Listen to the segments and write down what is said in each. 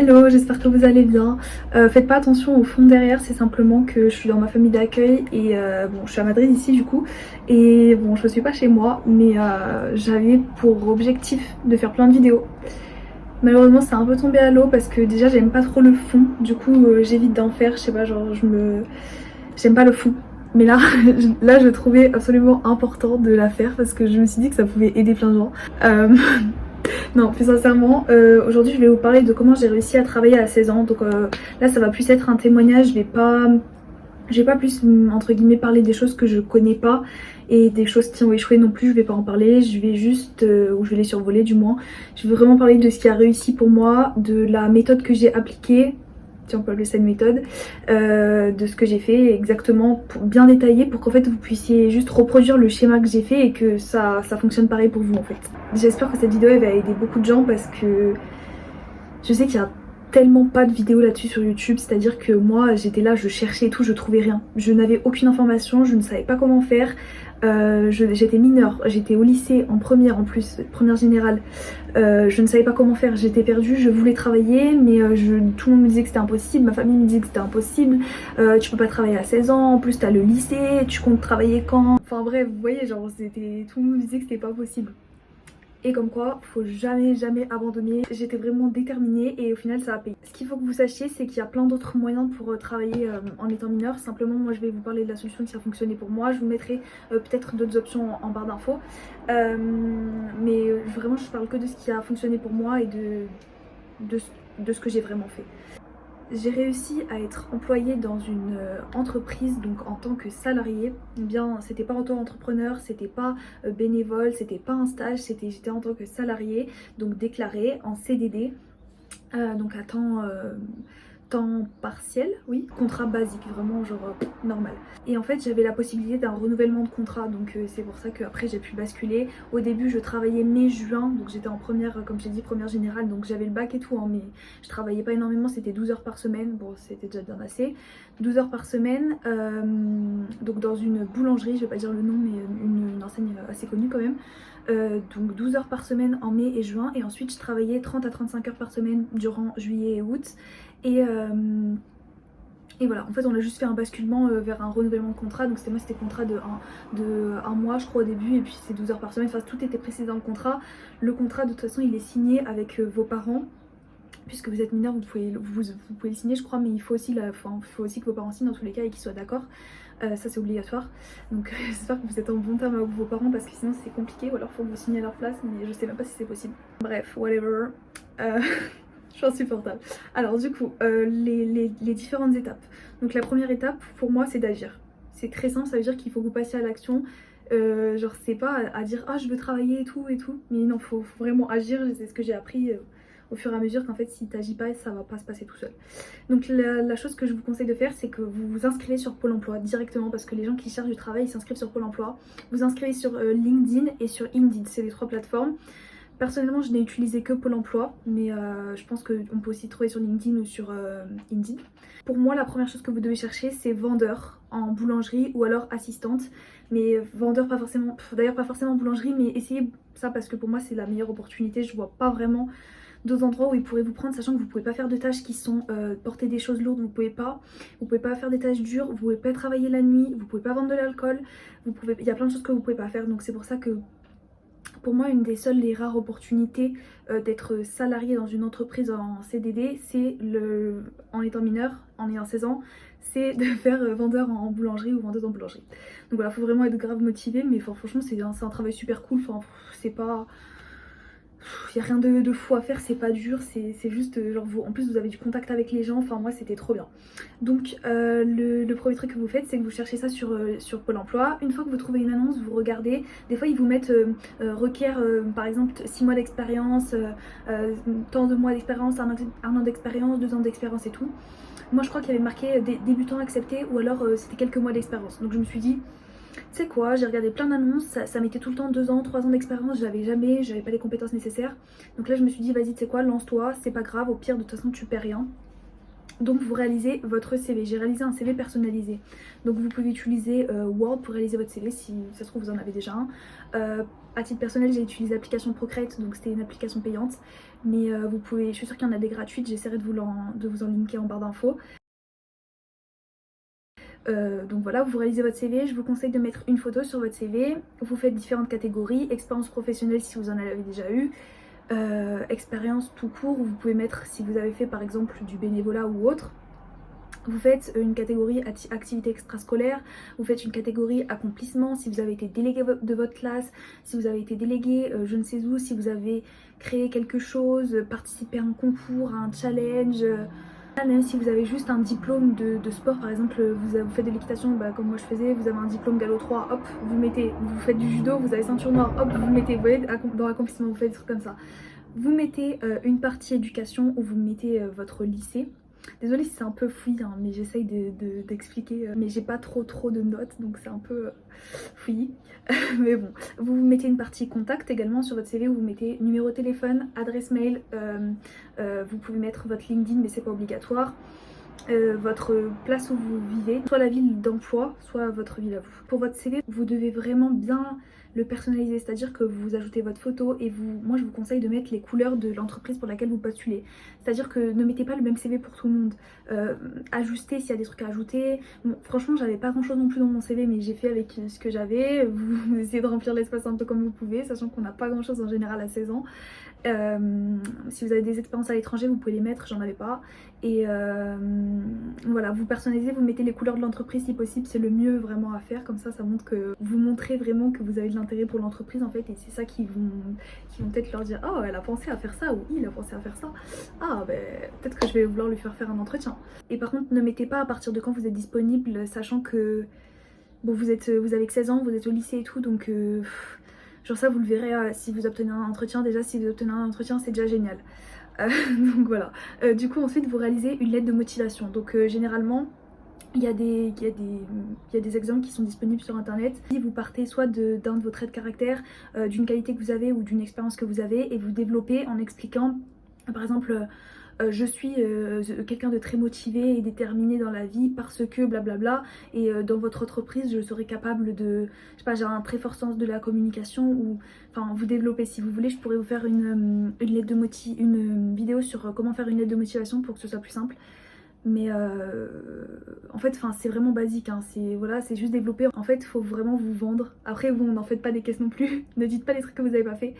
Hello, j'espère que vous allez bien. Faites pas attention au fond derrière, c'est simplement que je suis dans ma famille d'accueil et bon, je suis à Madrid ici du coup. Et bon, je suis pas chez moi, mais j'avais pour objectif de faire plein de vidéos. Malheureusement, c'est un peu tombé à l'eau parce que déjà j'aime pas trop le fond, du coup j'évite d'en faire, je sais pas, genre j'aime pas le fond. Mais là, là je trouvais absolument important de la faire parce que je me suis dit que ça pouvait aider plein de gens. Non, plus sincèrement, aujourd'hui je vais vous parler de comment j'ai réussi à travailler à 16 ans. Donc là ça va plus être un témoignage, je vais pas plus entre guillemets parler des choses que je connais pas et des choses qui ont échoué non plus, je vais pas en parler, je vais juste, ou je vais les survoler du moins. Je vais vraiment parler de ce qui a réussi pour moi, de la méthode que j'ai appliquée, si on peut appeler ça une méthode, de ce que j'ai fait exactement, pour bien détailler pour qu'en fait vous puissiez juste reproduire le schéma que j'ai fait et que ça fonctionne pareil pour vous en fait. J'espère que cette vidéo elle va aider beaucoup de gens parce que je sais qu'il y a tellement pas de vidéos là-dessus sur YouTube, c'est-à-dire que moi j'étais là, je cherchais et tout, je trouvais rien. Je n'avais aucune information, je ne savais pas comment faire. J'étais mineure, j'étais au lycée en première en plus, première générale. Je ne savais pas comment faire, j'étais perdue, je voulais travailler mais tout le monde me disait que c'était impossible, ma famille me disait que c'était impossible. Tu peux pas travailler à 16 ans, en plus t'as le lycée, tu comptes travailler quand? Enfin bref, vous voyez, genre tout le monde me disait que c'était pas possible. Et comme quoi, faut jamais abandonner. J'étais vraiment déterminée et au final ça a payé. Ce qu'il faut que vous sachiez, c'est qu'il y a plein d'autres moyens pour travailler en étant mineur. Simplement, moi je vais vous parler de la solution qui a fonctionné pour moi. Je vous mettrai peut-être d'autres options en barre d'infos. Mais vraiment, je parle que de ce qui a fonctionné pour moi et de ce que j'ai vraiment fait. J'ai réussi à être employée dans une entreprise, donc en tant que salariée. Bien, c'était pas auto-entrepreneur, c'était pas bénévole, c'était pas un stage, j'étais en tant que salariée, donc déclarée en CDD, donc à temps partiel, oui, contrat basique, vraiment genre normal. Et en fait j'avais la possibilité d'un renouvellement de contrat, donc c'est pour ça qu'après j'ai pu basculer. Au début je travaillais mai-juin, donc j'étais en première, comme j'ai dit, première générale, donc j'avais le bac et tout, hein, mais je travaillais pas énormément, c'était 12 heures par semaine, bon c'était déjà bien assez. 12 heures par semaine, donc dans une boulangerie, je vais pas dire le nom, mais une enseigne assez connue quand même. Donc 12 heures par semaine en mai et juin, et ensuite je travaillais 30 à 35 heures par semaine durant juillet et août. Et voilà, en fait on a juste fait un basculement vers un renouvellement de contrat. Donc c'était contrat de un mois je crois au début, et puis c'est 12 heures par semaine, enfin tout était précisé dans le contrat. Le contrat de toute façon il est signé avec vos parents. Puisque vous êtes mineur, vous pouvez le signer je crois, mais il faut aussi que vos parents signent dans tous les cas et qu'ils soient d'accord. Ça c'est obligatoire. Donc j'espère que vous êtes en bon terme avec vos parents parce que sinon c'est compliqué, ou alors faut que vous signiez à leur place, mais je sais même pas si c'est possible. Bref, whatever. Je suis insupportable. Alors du coup, les différentes étapes. Donc la première étape pour moi c'est d'agir. C'est très simple, ça veut dire qu'il faut que vous passiez à l'action. Genre c'est pas à dire ah je veux travailler et tout, mais non, faut vraiment agir. C'est ce que j'ai appris au fur et à mesure, qu'en fait si t'agis pas ça va pas se passer tout seul. Donc la chose que je vous conseille de faire, c'est que vous vous inscrivez sur Pôle emploi directement, parce que les gens qui cherchent du travail ils s'inscrivent sur Pôle emploi. Vous inscrivez sur LinkedIn et sur Indeed, c'est les trois plateformes. Personnellement je n'ai utilisé que Pôle emploi, mais je pense qu'on peut aussi trouver sur LinkedIn ou sur Indeed. Pour moi la première chose que vous devez chercher c'est vendeur en boulangerie ou alors assistante. Mais vendeur pas forcément, d'ailleurs pas forcément boulangerie, mais essayez ça parce que pour moi c'est la meilleure opportunité. Je vois pas vraiment d'autres endroits où ils pourraient vous prendre, sachant que vous pouvez pas faire de tâches qui sont porter des choses lourdes, vous pouvez pas faire des tâches dures, vous pouvez pas travailler la nuit, vous pouvez pas vendre de l'alcool, il y a plein de choses que vous pouvez pas faire. Donc c'est pour ça que pour moi une des seules et rares opportunités d'être salarié dans une entreprise en CDD, c'est en étant mineur, en ayant 16 ans, c'est de faire vendeur en boulangerie ou vendeuse en boulangerie. Donc voilà, faut vraiment être grave motivé, mais franchement c'est un travail super cool, c'est pas... Il n'y a rien de fou à faire, c'est pas dur, c'est juste genre en plus vous avez du contact avec les gens, enfin moi c'était trop bien. Donc le premier truc que vous faites, c'est que vous cherchez ça sur Pôle emploi. Une fois que vous trouvez une annonce, vous regardez, des fois ils vous mettent requiert par exemple 6 mois d'expérience, tant de mois d'expérience, un an d'expérience, 2 ans d'expérience et tout. Moi je crois qu'il y avait marqué débutant accepté, ou alors c'était quelques mois d'expérience. Donc je me suis dit, tu sais quoi, j'ai regardé plein d'annonces, ça mettait tout le temps 2 ans, 3 ans d'expérience, j'avais pas les compétences nécessaires. Donc là je me suis dit vas-y, tu sais quoi, lance-toi, c'est pas grave, au pire de toute façon tu perds rien. Donc vous réalisez votre CV. J'ai réalisé un CV personnalisé. Donc vous pouvez utiliser Word pour réaliser votre CV si ça se trouve vous en avez déjà un. À titre personnel j'ai utilisé l'application Procreate, donc c'était une application payante. Mais vous pouvez, je suis sûre qu'il y en a des gratuites, j'essaierai de vous en linker en barre d'infos. Donc voilà, vous réalisez votre CV, je vous conseille de mettre une photo sur votre CV. Vous faites différentes catégories, expérience professionnelle si vous en avez déjà eu, expérience tout court, vous pouvez mettre si vous avez fait par exemple du bénévolat ou autre. Vous faites une catégorie activité extrascolaire, vous faites une catégorie accomplissement, si vous avez été délégué de votre classe, si vous avez été délégué je ne sais où, si vous avez créé quelque chose, participé à un concours, à un challenge. Même si vous avez juste un diplôme de sport, par exemple vous faites de l'équitation comme moi je faisais, vous avez un diplôme galop 3, hop, vous faites du judo, vous avez ceinture noire, hop, vous mettez, vous voyez, dans l'accomplissement, vous faites des trucs comme ça. Vous mettez une partie éducation où vous mettez votre lycée. Désolée si c'est un peu fouillis, hein, mais j'essaye d'expliquer. Mais j'ai pas trop de notes, donc c'est un peu fouillis. Mais bon, vous mettez une partie contact également sur votre CV où vous mettez numéro de téléphone, adresse mail. Vous pouvez mettre votre LinkedIn, mais c'est pas obligatoire. Votre place où vous vivez, soit la ville d'emploi, soit votre ville à vous. Pour votre CV, vous devez vraiment bien le personnaliser, c'est-à-dire que vous ajoutez votre photo et moi je vous conseille de mettre les couleurs de l'entreprise pour laquelle vous postulez. C'est-à-dire que ne mettez pas le même CV pour tout le monde. Ajustez s'il y a des trucs à ajouter. Bon, franchement, j'avais pas grand-chose non plus dans mon CV, mais j'ai fait avec ce que j'avais. Vous essayez de remplir l'espace un peu comme vous pouvez, sachant qu'on n'a pas grand-chose en général à 16 ans. Si vous avez des expériences à l'étranger, vous pouvez les mettre, j'en avais pas. Et voilà, vous personnalisez, vous mettez les couleurs de l'entreprise si possible, c'est le mieux vraiment à faire. Comme ça montre que vous montrez vraiment que vous avez de l'intérêt pour l'entreprise en fait. Et c'est ça qui vont peut-être leur dire oh, elle a pensé à faire ça, ou il a pensé à faire ça. Ah, ben peut-être que je vais vouloir lui faire un entretien. Et par contre, ne mettez pas à partir de quand vous êtes disponible, sachant que bon, vous avez que 16 ans, vous êtes au lycée et tout, donc genre ça vous le verrez si vous obtenez un entretien. Déjà si vous obtenez un entretien c'est déjà génial. Donc voilà. Du coup ensuite vous réalisez une lettre de motivation. Donc généralement il y a des exemples qui sont disponibles sur internet. Si vous partez soit d'un de vos traits de caractère, d'une qualité que vous avez ou d'une expérience que vous avez, et vous développez en expliquant par exemple je suis quelqu'un de très motivé et déterminé dans la vie parce que blablabla, et dans votre entreprise je serai capable de, je sais pas, j'ai un très fort sens de la communication, ou enfin vous développez. Si vous voulez je pourrais vous faire une vidéo sur comment faire une lettre de motivation pour que ce soit plus simple. Mais en fait c'est vraiment basique hein. C'est juste développer. En fait il faut vraiment vous vendre. Après bon, n'en faites pas des caisses non plus. Ne dites pas des trucs que vous n'avez pas fait,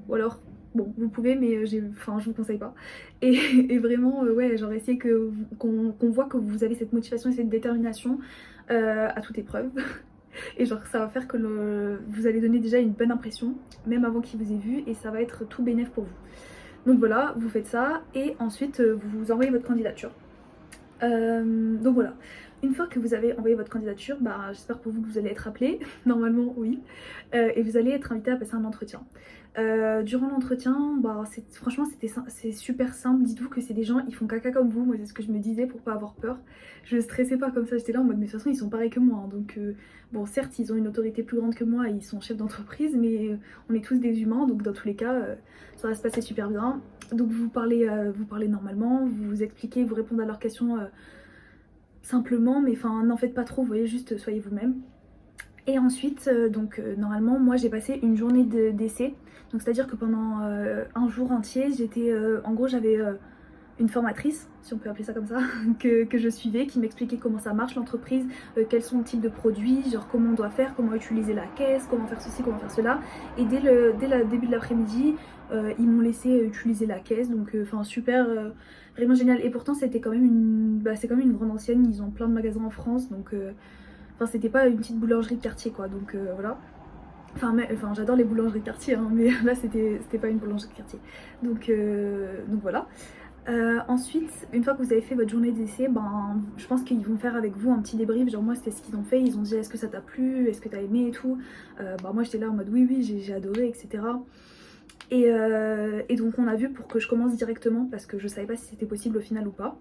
ou alors bon vous pouvez mais je vous conseille pas. Et vraiment ouais, genre essayez qu'on voit que vous avez cette motivation et cette détermination à toute épreuve. Et genre ça va faire que vous allez donner déjà une bonne impression même avant qu'il vous ait vu, et ça va être tout bénéf pour vous. Donc voilà, vous faites ça et ensuite vous envoyez votre candidature. Donc voilà, une fois que vous avez envoyé votre candidature, j'espère pour vous que vous allez être appelé, normalement oui, et vous allez être invité à passer un entretien. Durant l'entretien, franchement c'est super simple. Dites-vous que c'est des gens, ils font caca comme vous. Moi c'est ce que je me disais pour pas avoir peur. Je stressais pas comme ça, j'étais là en mode mais de toute façon ils sont pareils que moi hein. Donc bon certes ils ont une autorité plus grande que moi et ils sont chefs d'entreprise, mais on est tous des humains, donc dans tous les cas ça va se passer super bien. Donc vous parlez normalement, vous expliquez, vous répondez à leurs questions simplement, mais enfin n'en faites pas trop, vous voyez, juste soyez vous-même. Et ensuite, normalement, moi j'ai passé une journée d'essai. Donc c'est-à-dire que pendant un jour entier, en gros j'avais une formatrice, si on peut appeler ça comme ça, que je suivais, qui m'expliquait comment ça marche l'entreprise, quels sont le type de produits, genre comment on doit faire, comment utiliser la caisse, comment faire ceci, comment faire cela. Et dès le début de l'après-midi, ils m'ont laissé utiliser la caisse, donc super, vraiment génial. Et pourtant c'était quand même c'est quand même une grande ancienne, ils ont plein de magasins en France, donc c'était pas une petite boulangerie de quartier quoi, donc voilà. Enfin j'adore les boulangeries de quartier hein, mais là c'était pas une boulangerie de quartier. Donc voilà. Ensuite, une fois que vous avez fait votre journée d'essai, je pense qu'ils vont faire avec vous un petit débrief. Genre moi c'était ce qu'ils ont fait, ils ont dit est-ce que ça t'a plu, est-ce que t'as aimé et tout. Moi j'étais là en mode oui j'ai adoré, etc. Et donc on a vu pour que je commence directement parce que je savais pas si c'était possible au final ou pas.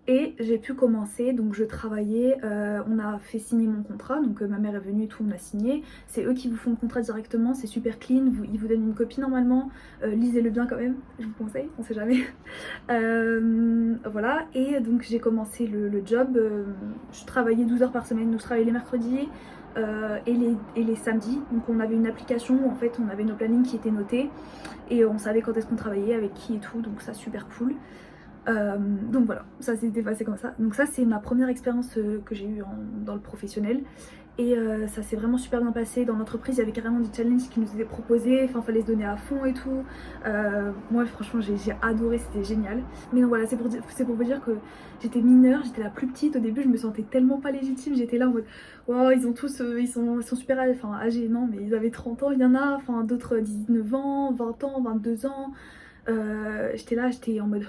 Et j'ai pu commencer, donc je travaillais, on a fait signer mon contrat, donc ma mère est venue et tout, on a signé. C'est eux qui vous font le contrat directement, c'est super clean, ils vous donnent une copie normalement, lisez-le bien quand même, je vous conseille, on sait jamais. Voilà, et donc j'ai commencé le job, je travaillais 12 heures par semaine, donc je travaillais les mercredis et les samedis. Donc on avait une application où en fait on avait nos plannings qui étaient notés et on savait quand est-ce qu'on travaillait, avec qui et tout, donc ça super cool. Donc voilà, ça s'était passé comme ça. Donc ça c'est ma première expérience que j'ai eue dans le professionnel. Et ça s'est vraiment super bien passé. Dans l'entreprise il y avait carrément des challenges qui nous étaient proposés, enfin fallait se donner à fond et tout. Moi franchement j'ai adoré, c'était génial. Mais donc voilà, c'est pour vous dire que j'étais mineure, j'étais la plus petite. Au début je me sentais tellement pas légitime, j'étais là en mode wow, ils ont tous, ils sont super enfin, âgés, non mais ils avaient 30 ans, il y en a, enfin d'autres 19 ans, 20 ans, 22 ans. J'étais en mode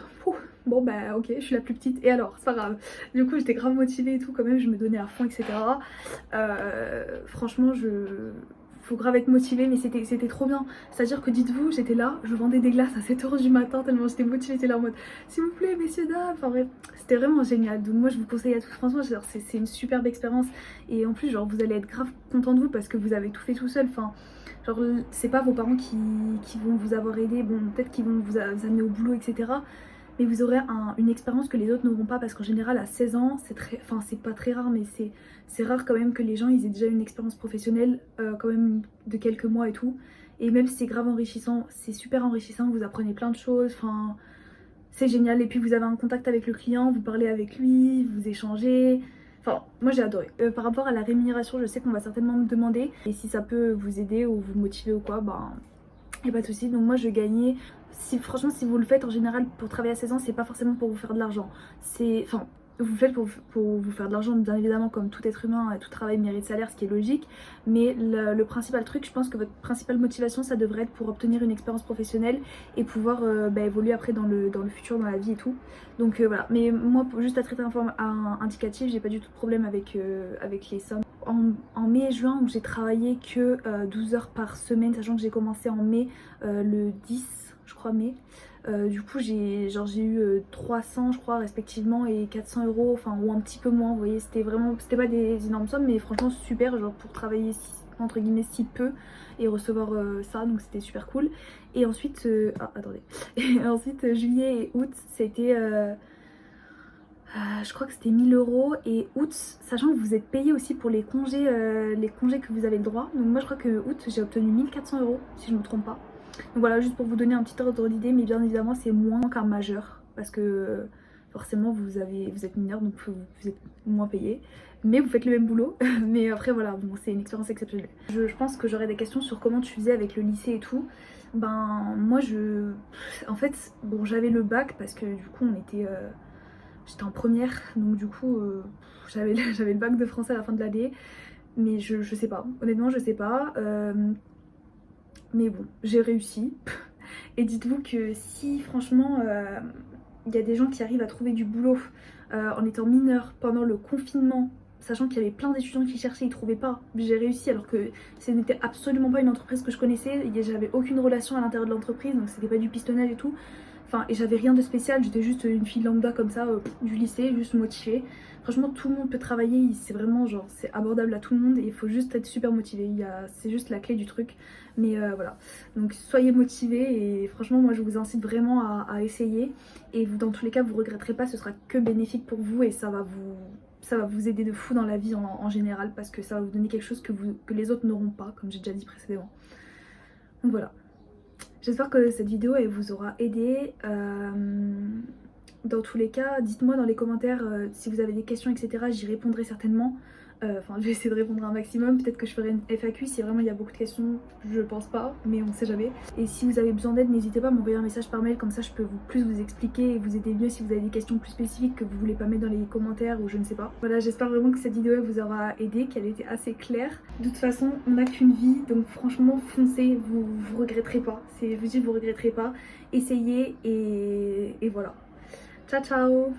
bon bah ok, je suis la plus petite et alors c'est pas grave. Du coup j'étais grave motivée et tout quand même, je me donnais à fond etc. Franchement faut grave être motivée, mais c'était trop bien. C'est à dire que dites-vous, j'étais là, je vendais des glaces à 7 h du matin tellement j'étais motivée, j'étais là en mode s'il vous plaît messieurs dames, enfin bref c'était vraiment génial. Donc moi je vous conseille à tous, franchement c'est une superbe expérience. Et en plus genre vous allez être grave content de vous parce que vous avez tout fait tout seul. Enfin genre c'est pas vos parents qui vont vous avoir aidé, bon peut-être qu'ils vont vous amener au boulot etc. Mais vous aurez une expérience que les autres n'auront pas, parce qu'en général à 16 ans, c'est pas très rare, mais c'est rare quand même que les gens ils aient déjà une expérience professionnelle quand même de quelques mois et tout. Et même si c'est grave enrichissant, c'est super enrichissant, vous apprenez plein de choses, enfin c'est génial. Et puis vous avez un contact avec le client, vous parlez avec lui, vous échangez. Enfin, moi j'ai adoré. Par rapport à la rémunération, je sais qu'on va certainement me demander. Et si ça peut vous aider ou vous motiver ou quoi, ben y a pas de souci. Donc moi je gagnais, franchement si vous le faites en général pour travailler à 16 ans, c'est pas forcément pour vous faire de l'argent. Enfin vous le faites pour vous faire de l'argent bien évidemment, comme tout être humain, tout travail mérite salaire, ce qui est logique. Mais le principal truc, je pense que votre principale motivation ça devrait être pour obtenir une expérience professionnelle et pouvoir évoluer après dans le futur, dans la vie et tout. Donc voilà, mais moi juste à traiter indicatif, j'ai pas du tout de problème avec les sommes. En mai et juin où j'ai travaillé que 12 heures par semaine, sachant que j'ai commencé en mai, le 10 je crois mai. Du coup j'ai eu 300 je crois respectivement et 400 €, enfin ou un petit peu moins, vous voyez, c'était pas des énormes sommes, mais franchement super, genre pour travailler entre guillemets si peu et recevoir ça, donc c'était super cool. Et ensuite attendez, et ensuite juillet et août c'était je crois que c'était 1000 €. Et août, sachant que vous êtes payé aussi pour les congés que vous avez le droit. Donc moi je crois que août j'ai obtenu 1400 € si je me trompe pas. Donc voilà, juste pour vous donner un petit ordre d'idée, mais bien évidemment c'est moins qu'un majeur parce que forcément vous êtes mineur, donc vous êtes moins payé. Mais vous faites le même boulot. Mais après voilà, bon c'est une expérience exceptionnelle. Je pense que j'aurais des questions sur comment tu faisais avec le lycée et tout. Ben moi en fait bon j'avais le bac parce que du coup j'étais en première, donc du coup j'avais le bac de français à la fin de l'année. Mais je sais pas, honnêtement je sais pas. Mais bon, j'ai réussi. Et dites-vous que si franchement il y a des gens qui arrivent à trouver du boulot en étant mineur pendant le confinement, sachant qu'il y avait plein d'étudiants qui cherchaient, ils trouvaient pas. J'ai réussi alors que ce n'était absolument pas une entreprise que je connaissais, j'avais aucune relation à l'intérieur de l'entreprise, donc c'était pas du pistonnage et tout. Enfin, et j'avais rien de spécial, j'étais juste une fille lambda comme ça, du lycée, juste motivée. Franchement, tout le monde peut travailler, c'est vraiment genre, c'est abordable à tout le monde et il faut juste être super motivé. C'est juste la clé du truc. Mais voilà, donc soyez motivés et franchement, moi je vous incite vraiment à essayer. Et vous, dans tous les cas, vous regretterez pas, ce sera que bénéfique pour vous et ça va vous aider de fou dans la vie en général parce que ça va vous donner quelque chose que les autres n'auront pas, comme j'ai déjà dit précédemment. Donc voilà. J'espère que cette vidéo elle vous aura aidé. Dans tous les cas, dites-moi dans les commentaires si vous avez des questions, etc. J'y répondrai certainement. Enfin, je vais essayer de répondre un maximum. Peut-être que je ferai une FAQ si vraiment il y a beaucoup de questions. Je pense pas, mais on sait jamais. Et si vous avez besoin d'aide, n'hésitez pas à m'envoyer un message par mail. Comme ça, je peux plus vous expliquer et vous aider mieux si vous avez des questions plus spécifiques que vous voulez pas mettre dans les commentaires ou je ne sais pas. Voilà, j'espère vraiment que cette vidéo vous aura aidé, qu'elle était assez claire. De toute façon, on n'a qu'une vie, donc franchement, foncez. Vous regretterez pas. Je vous dis, vous regretterez pas. Essayez et voilà. Ciao, ciao!